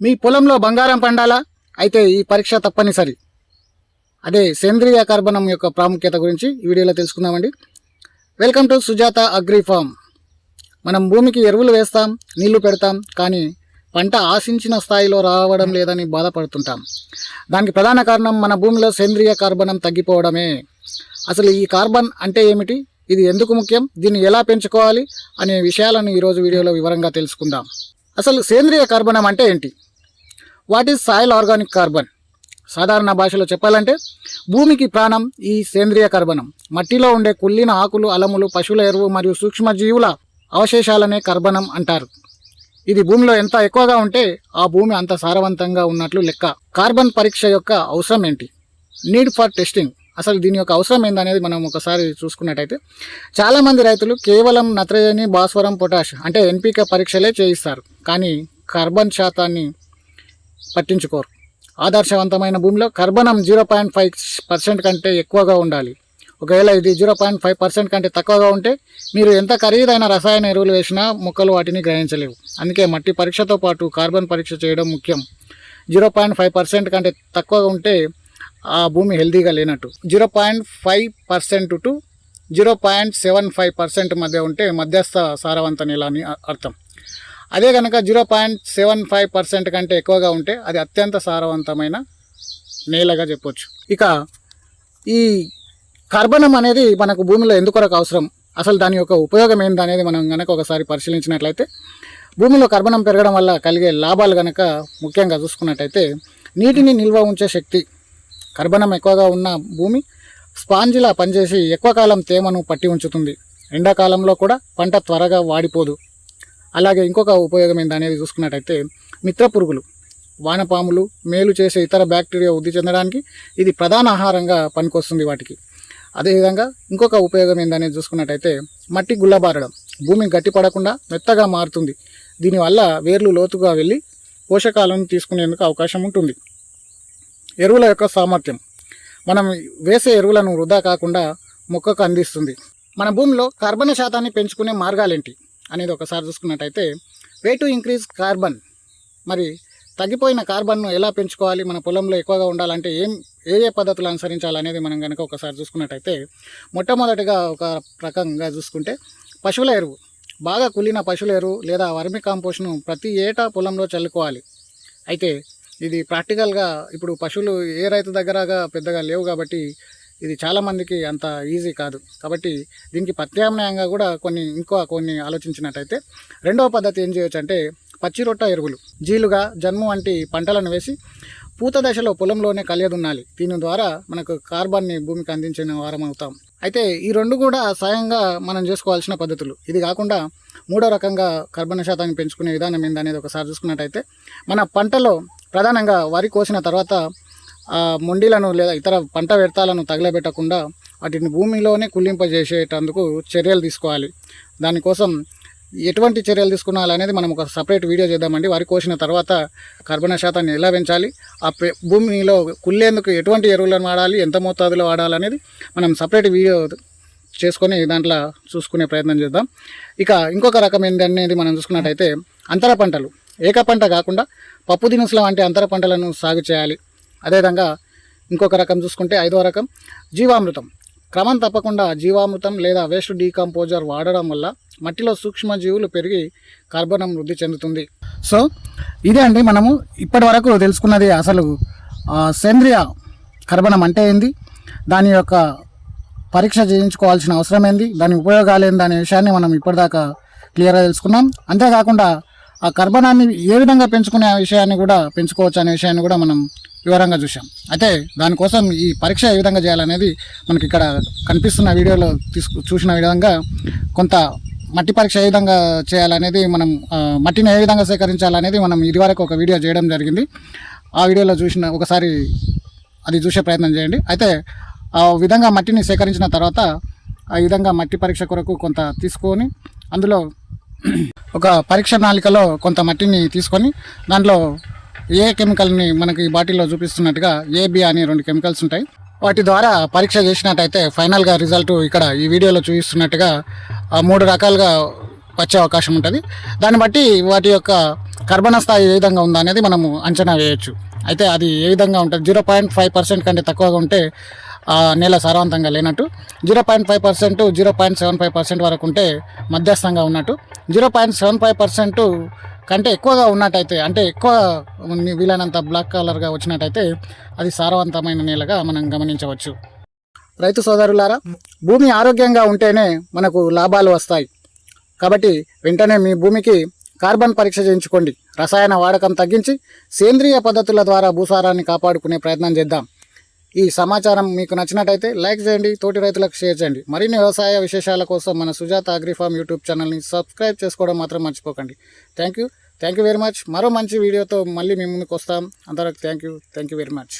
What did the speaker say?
మీ పొలంలో బంగారం పండాలా? అయితే ఈ పరీక్ష తప్పనిసరి. అదే సేంద్రియ కార్బనం యొక్క ప్రాముఖ్యత గురించి ఈ వీడియోలో తెలుసుకుందామండి. Welcome to Sujata agri farm. మనం భూమికి ఎరువులు వేస్తాం, నీళ్లు పెడతాం, కానీ పంట ఆశించిన స్థాయిలో రావడం లేదని బాధపడుతుంటాం. దానికి ప్రధాన కారణం మన భూమిలో సేంద్రియ కార్బనం తగ్గిపోవడమే. అసలు ఈ కార్బన్ అంటే ఏమిటి, ఇది ఎందుకు ముఖ్యం, దీన్ని ఎలా పెంచుకోవాలి అనే విషయాలను ఈరోజు వీడియోలో వివరంగా తెలుసుకుందాం. అసలు సేంద్రియ కార్బనం అంటే ఏంటి? What is soil organic carbon? సాధారణ భాషలో చెప్పాలంటే భూమికి ప్రాణం ఈ సేంద్రియ కార్బనం. మట్టిలో ఉండే కుళ్ళిన ఆకులు, అలములు, పశువుల ఎరువు మరియు సూక్ష్మజీవుల అవశేషాలనే కార్బనం అంటారు. ఇది భూమిలో ఎంత ఎక్కువగా ఉంటే ఆ భూమి అంత సారవంతంగా ఉన్నట్లు లెక్క. కార్బన్ పరీక్ష యొక్క అవసరం ఏంటి? Need for testing. అసలు దీని యొక్క అవసరం ఏందనేది మనం ఒకసారి చూసుకున్నట్టయితే, చాలామంది రైతులు కేవలం నత్రజని, భాస్వరం, పొటాష్ అంటే ఎన్పిక పరీక్షలే చేయిస్తారు, కానీ కార్బన్ శాతాన్ని పట్టించుకోరు. ఆదర్శవంతమైన భూమిలో కార్బనం 0.5% కంటే ఎక్కువగా ఉండాలి. ఒకవేళ ఇది 0.5% కంటే తక్కువగా ఉంటే మీరు ఎంత ఖరీదైన రసాయన ఎరువులు వేసినా మొక్కలు వాటిని గ్రహించలేవు. అందుకే మట్టి పరీక్షతో పాటు కార్బన్ పరీక్ష చేయడం ముఖ్యం. 0.5% కంటే తక్కువగా ఉంటే ఆ భూమి హెల్తీగా లేనట్టు. 0.5% టు 0.75% మధ్య ఉంటే మధ్యస్థ సారవంత నేల అని అర్థం. అదే కనుక 0.75% కంటే ఎక్కువగా ఉంటే అది అత్యంత సారవంతమైన నేలగా చెప్పొచ్చు. ఇక ఈ కార్బనం అనేది మనకు భూమిలో ఎందుకొరకు అవసరం, అసలు దాని యొక్క ఉపయోగం ఏంది అనేది మనం కనుక ఒకసారి పరిశీలించినట్లయితే, భూమిలో కార్బనం పెరగడం వల్ల కలిగే లాభాలు కనుక ముఖ్యంగా చూసుకున్నట్టయితే, నీటిని నిల్వ ఉంచే శక్తి. కార్బనం ఎక్కువగా ఉన్న భూమి స్పాంజిలా పనిచేసి ఎక్కువ కాలం తేమను పట్టి ఉంచుతుంది. ఎండాకాలంలో కూడా పంట త్వరగా వాడిపోదు. అలాగే ఇంకొక ఉపయోగం ఏందనేది చూసుకున్నట్టయితే, మిత్ర పురుగులు, వానపాములు, మేలు చేసే ఇతర బ్యాక్టీరియా వృద్ధి చెందడానికి ఇది ప్రధాన ఆహారంగా పనికొస్తుంది వాటికి. అదేవిధంగా ఇంకొక ఉపయోగం ఏందనేది చూసుకున్నట్టయితే, మట్టి గుల్లబారడం. భూమి గట్టిపడకుండా మెత్తగా మారుతుంది. దీనివల్ల వేర్లు లోతుగా వెళ్ళి పోషకాలను తీసుకునేందుకు అవకాశం ఉంటుంది. ఎరువుల యొక్క సామర్థ్యం. మనం వేసే ఎరువులను వృధా కాకుండా మొక్కకు అందిస్తుంది. మన భూమిలో కార్బన్ శాతాన్ని పెంచుకునే మార్గాలేంటి అనేది ఒకసారి చూసుకున్నట్టయితే, వే టు ఇంక్రీజ్ కార్బన్. మరి తగ్గిపోయిన కార్బన్ను ఎలా పెంచుకోవాలి, మన పొలంలో ఎక్కువగా ఉండాలంటే ఏ పద్ధతులు అనుసరించాలనేది మనం కనుక ఒకసారి చూసుకున్నట్టయితే, మొట్టమొదటిగా ఒక రకంగా చూసుకుంటే పశువుల ఎరువు. బాగా కుళ్ళిన పశువుల ఎరువు లేదా వర్మి కాంపోస్ట్ను ప్రతి ఏటా పొలంలో చల్లుకోవాలి. అయితే ఇది ప్రాక్టికల్గా ఇప్పుడు పశువులు ఏ రైతు దగ్గరగా పెద్దగా లేవు కాబట్టి ఇది చాలామందికి అంత ఈజీ కాదు. కాబట్టి దీనికి ప్రత్యామ్నాయంగా కూడా కొన్ని ఆలోచించినట్టయితే, రెండవ పద్ధతి ఏం చేయొచ్చు అంటే పచ్చిరొట్ట ఎరువులు. జీలుగా, జన్ము వంటి పంటలను వేసి పూత దశలో పొలంలోనే కలియదున్నాలి. దీని ద్వారా మనకు కార్బన్ని భూమికి అందించిన వారం అవుతాం. అయితే ఈ రెండు కూడా స్వయంగా మనం చేసుకోవాల్సిన పద్ధతులు. ఇది కాకుండా మూడో రకంగా కార్బన్ శాతాన్ని పెంచుకునే విధానం ఏందనేది ఒకసారి చూసుకున్నట్టయితే, మన పంటలో ప్రధానంగా వరి కోసిన తర్వాత మొండిలను లేదా ఇతర పంట వ్యర్థాలను తగలబెట్టకుండా వాటిని భూమిలోనే కుళ్ళింపజేసేటందుకు చర్యలు తీసుకోవాలి. దానికోసం ఎటువంటి చర్యలు తీసుకోవాలనేది మనం ఒక సపరేట్ వీడియో చేద్దామండి. వరి కోసిన తర్వాత కార్బన్ శాతాన్ని ఎలా పెంచాలి, ఆ భూమిలో కుళ్ళేందుకు ఎటువంటి ఎరువులను వాడాలి, ఎంత మోతాదులో వాడాలనేది మనం సపరేట్ వీడియో చేసుకొని దాంట్లో చూసుకునే ప్రయత్నం చేద్దాం. ఇక ఇంకొక రకం ఏంటనేది మనం చూసుకున్నట్టయితే, అంతర పంటలు. ఏక పంట కాకుండా పప్పు దినుసుల వంటి అంతర పంటలను సాగు చేయాలి. అదేవిధంగా ఇంకొక రకం చూసుకుంటే ఐదవ రకం జీవామృతం. క్రమం తప్పకుండా జీవామృతం లేదా వేస్ట్ డీకంపోజర్ వాడడం వల్ల మట్టిలో సూక్ష్మజీవులు పెరిగి కార్బనం వృద్ధి చెందుతుంది. సో ఇదే అండి మనము ఇప్పటి వరకు తెలుసుకున్నది. అసలు సేంద్రియ కార్బనం అంటే ఏంది, దాని యొక్క పరీక్ష చేయించుకోవాల్సిన అవసరం ఏంది, దాని ఉపయోగాలు ఏంది అనే విషయాన్ని మనం ఇప్పటిదాకా క్లియర్గా తెలుసుకున్నాం. అంతేకాకుండా ఆ కార్బనాన్ని ఏ విధంగా పెంచుకునే విషయాన్ని కూడా పెంచుకోవచ్చు అనే విషయాన్ని కూడా మనం వివరంగా చూసాం. అయితే దానికోసం ఈ పరీక్ష ఏ విధంగా చేయాలనేది మనకి ఇక్కడ కనిపిస్తున్న వీడియోలో చూసిన విధంగా కొంత మట్టి పరీక్ష ఏ విధంగా చేయాలనేది, మనం మట్టిని ఏ విధంగా సేకరించాలనేది మనం ఇదివరకు ఒక వీడియో చేయడం జరిగింది. ఆ వీడియోలో ఒకసారి అది చూసే ప్రయత్నం చేయండి. అయితే ఆ విధంగా మట్టిని సేకరించిన తర్వాత ఆ విధంగా మట్టి పరీక్ష కొరకు కొంత తీసుకొని అందులో ఒక పరీక్ష నాళికలో కొంత మట్టిని తీసుకొని దాంట్లో ఏ కెమికల్ని మనకి బాటిల్లో చూపిస్తున్నట్టుగా AB అని 2 కెమికల్స్ ఉంటాయి. వాటి ద్వారా పరీక్ష చేసినట్టయితే ఫైనల్గా రిజల్ట్ ఇక్కడ ఈ వీడియోలో చూపిస్తున్నట్టుగా 3 రకాలుగా వచ్చే అవకాశం ఉంటుంది. దాన్ని బట్టి వాటి యొక్క కర్బన స్థాయి ఏ విధంగా ఉందా అనేది మనము అంచనా వేయచ్చు. అయితే అది ఏ విధంగా ఉంటుంది, 0.5% కంటే తక్కువగా ఉంటే నేల సారవంతంగా లేనట్టు, 0.5% 0.75% వరకు ఉంటే మధ్యస్థంగా ఉన్నట్టు, 0.75% కంటే ఎక్కువగా ఉన్నట్టయితే, అంటే ఎక్కువ వీలైనంత బ్లాక్ కలర్గా వచ్చినట్టయితే అది సారవంతమైన నేలగా మనం గమనించవచ్చు. రైతు సోదరులారా, భూమి ఆరోగ్యంగా ఉంటేనే మనకు లాభాలు వస్తాయి. కాబట్టి వెంటనే మీ భూమికి కార్బన్ పరీక్ష చేయించుకోండి. రసాయన వాడకం తగ్గించి సేంద్రియ పద్ధతుల ద్వారా భూసారాన్ని కాపాడుకునే ప్రయత్నం చేద్దాం. ఈ సమాచారం మీకు నచ్చినట్టయితే లైక్ చేయండి, తోటి రైతులకు షేర్ చేయండి. మరిన్ని వ్యవసాయ విశేషాల కోసం మన సుజాత అగ్రిఫార్మ్ యూట్యూబ్ ఛానల్ని సబ్స్క్రైబ్ చేసుకోవడం మాత్రం మర్చిపోకండి. Thank you very much. మరో మంచి వీడియోతో మళ్ళీ మీ ముందుకు వస్తాం. అంతవరకు థ్యాంక్ యూ వెరీ మచ్.